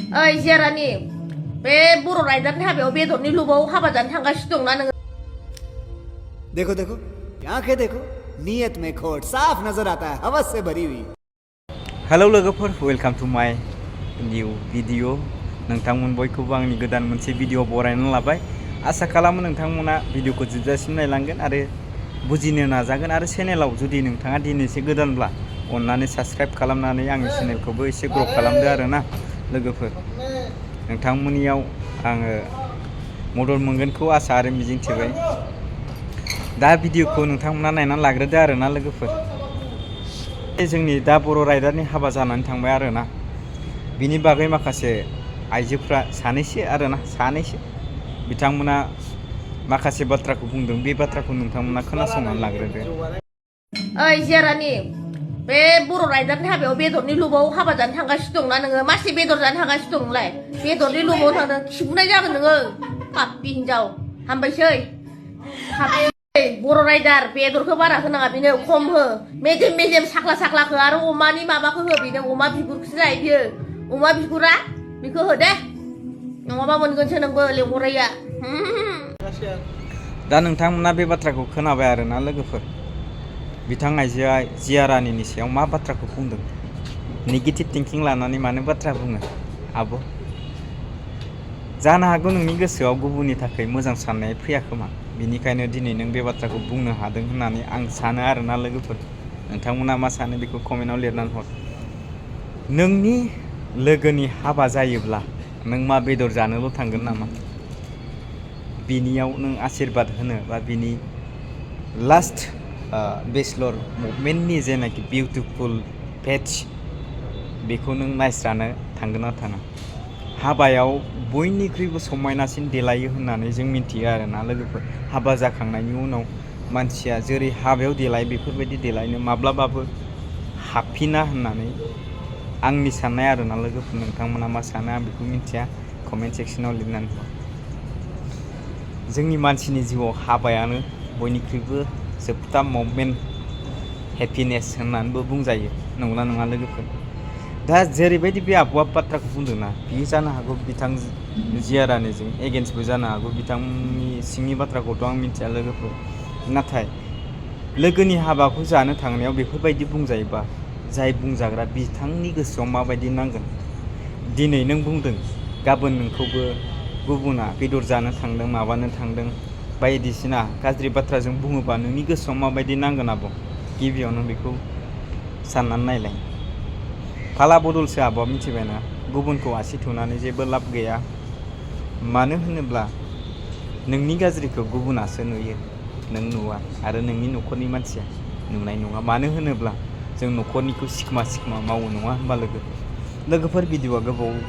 ओइ जियारानि बे बर' राइडारनि हाबायाव बेदरनि लुबाव हाबा जानो थांगासिनो दंना नोङो? देखो देखो आंखें देखो नीयत में खोट साफ नजर आता है हवस से भरी हुई। हेलौ लोगोफोर वेलकाम टू माय निउ भिडिअ नोंथांमोन बयखौबो आंनि गोदान मोनसे भिडिअ बरायना लाबाय। आसा खालामो नोंथांमोना भिडिअखौ जोबजासिम नायलांगोन आरो बुजिनो नाजागोन आरो चेनेलाव जुदि नोंथाङा दिनैसो गोदानब्ला अन्नानै साबस्क्राइब खालामनानै आंनि चेनेलखौबो एसे ग्र' खालामदो आरोना लोगोफोर। नोंथांमोननियाव आङो मदद मोनगोनखौ आसा आरो मिजिंथिबाय। दा भिडिअखौ नोंथांमोना नायनानै लाग्रोदो आरोना लोगोफोर। जोंनि दा बर' राइडारनि हाबा जानानै थांबाय आरोना, बिनि बागै माखासे आइजोफ्रा सानैसो बिथांमोना माखासे बाथ्राखौ बुंदों। बे बाथ्राखौ नोंथांमोना खोनासंनानै लाग्रोदो। ओइ जियारानि बे बर' राइडारनि हाबायाव बेदरनि लुबाव हाबा जानो थांगासिनो दंना नोङो? मासे बेदर जानो थांगासिनो दं नोंलाय? बेदरनि लुबाव थांदों, खिबुनाय जागोन नोङो पापि हिनजाव। हामबायसै बर' राइडार बेदरखौ बारा होनाङा, बेनो खम हो। मेजेम साख्ला हो आरो अमानि माबाखौ हो, बेनो अमा बिगुरखौसो जायो बियो। अमा बिगुरा बेखौ हो दे, नङाबा मोनगोनसो नोंबो लेंहरैया। दा नोंथांमोना बे बाथ्राखौ खोनाबाय आरोना लोगोफोर। बिथां आइजोआ जिया रानिनि सायाव मा बाथ्राखौ बुंदों। नेगेटिभ थिंकिं लानानै मानो बाथ्रा बुङो आब'? जानो हागौ नोंनि गोसोआव गुबुननि थाखाय मोजां साननाय फैयाखोमा, बिनिखायनो दिनै नों बे बाथ्राखौ बुंनो हादों होननानै आं सानो आरोना लोगोफोर। नोंथांमोना मा सानो बेखौ कमेन्टआव लिरनानै हर। नोंनि लोगोनि हाबा जायोब्ला नों मा बेदर जानोल' थांगोन नामा? बिनियाव नों आशीर्बाद होनो बा बिनि लास्ट बेचलर मुभमेन्टनि जेनाखि बिउटिफुल पेज बेखौ नों नायस्रानो थांगोन ना थाङा? हाबायाव बयनिख्रुइबो समायनासिन देलायो होननानै जों मिथियो आरोना लोगोफोर। हाबा जाखांनायनि उनाव मानसिया जेरै हाबायाव देलाय बेफोरबायदि देलायनो माब्लाबाबो हाबफिना होननानै आंनि साननाय आरोना लोगोफोर। नोंथांमोना मा सानो आं बेखौ मिथिया, कमेन्ट सेक्सनाव लिरनानै हर। जोंनि मानसिनि जिउआव हाबायानो बयनिख्रुइबो जोबथा ममेन्ट, हेपिनेस होननानैबो बुंजायो, नंगौना नङा लोगोफोर? दा जेरैबायदि बे आब'आ बाथ्राखौ बुंदोंना, बियो जानो हागौ बिथां जिया रानिजों एगेन्स्टबो जानो हागौ। बिथांनि सिंनि बाथ्राखौथ' आं मिथिया लोगोफोर। नाथाय लोगोनि हाबाखौ जानो थांनायाव बेफोरबायदि बुंजायोबा जाय बुंजाग्रा बिथांनि गोसोआव माबायदि नांगोन? दिनै नों बुंदों, गाबोन नोंखौबो गुबुना बेदर जानो थांदों, माबानो थांदों, बायदिसिना गाज्रि बाथ्राजों बुङोबा नोंनि गोसोआव माबायदि नांगोन आब'? गिबियावनो बेखौ साननानै नायलाय। फाला बदलसो आब'आ, मिथिबायना? गुबुनखौ आसि थुनानै जेबो लाब गैया। मानो होनोब्ला नोंनि गाज्रिखौ गुबुनासो नुयो, नों नुवा, आरो नोंनि न'खरनि मानसिया नुनाय नङा। मानो होनोब्ला जों न'खरनिखौ सिखमा मावो, नङा होनबा लोगोफोर? भिडिअआ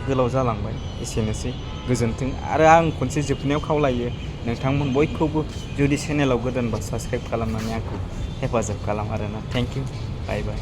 गोलाव जालांबाय, एसेनोसै, गोजोन्थों। आरो आं खनसे जोबनायाव खावलायो नोंथांमोन बयखौबो जुदि चेनेलाव गोदानबा साबस्क्राइब खालामनानै आंखौ हेफाजाब खालाम आरोना। Thank you, bye bye.